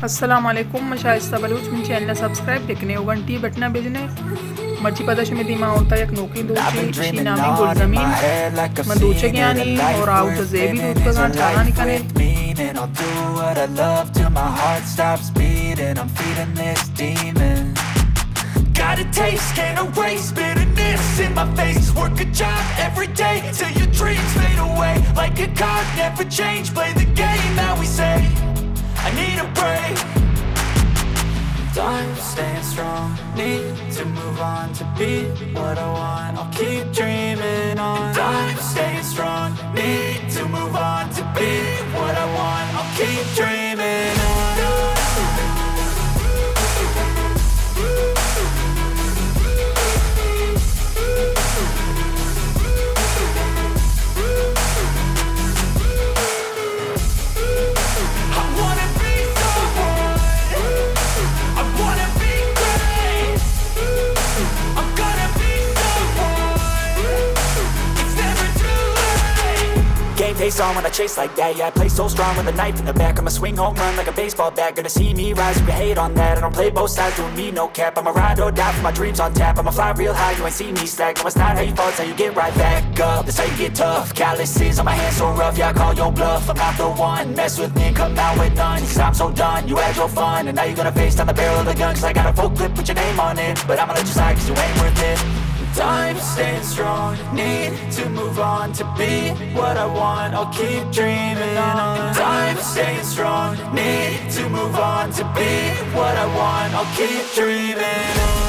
अस्सलामुअलैकुम मैं Shaista Bloch من channel subscribe टेकने घंटी बटना भेजने मर्ची पदश में दिमा होता एक नोकी दोची शीनामी गुल ज़मीन मैं दोचे ज्ञानी और आउट ज़ेबी दूध का गान चाला निकले And I'll do what I love till my heart stops beating. I'm feeding this demon. Got a taste, can't erase bitterness in my face. Work a job every day till your dreams fade away. Like a card, never change. Play the game that we say. I need a break. I'm staying strong. Need to move on to be what I want. I'll keep dreaming on. I'm staying strong. Need to move on to be what I want. I'll keep dreaming on. Face on when I chase like that. Yeah, I play so strong with a knife in the back. I'ma swing home run like a baseball bat. Gonna see me rise, you can hate on that. I don't play both sides, doing me no cap. I'ma ride or die for my dreams on tap. I'ma fly real high, you ain't see me slack. No, it's not how you fall, it's how you get right back up. That's how you get tough. Calluses on my hands so rough, yeah, I call your bluff. I'm not the one, mess with me and come out with none. Cause I'm so done, you had your fun. And now you're gonna face down the barrel of the gun. Cause I got a full clip with your name on it. But I'ma let you slide cause you ain't worth it. I'm staying strong, need to move on to be what I want. I'll keep dreaming on. I'm staying strong, need to move on to be what I want. I'll keep dreaming on.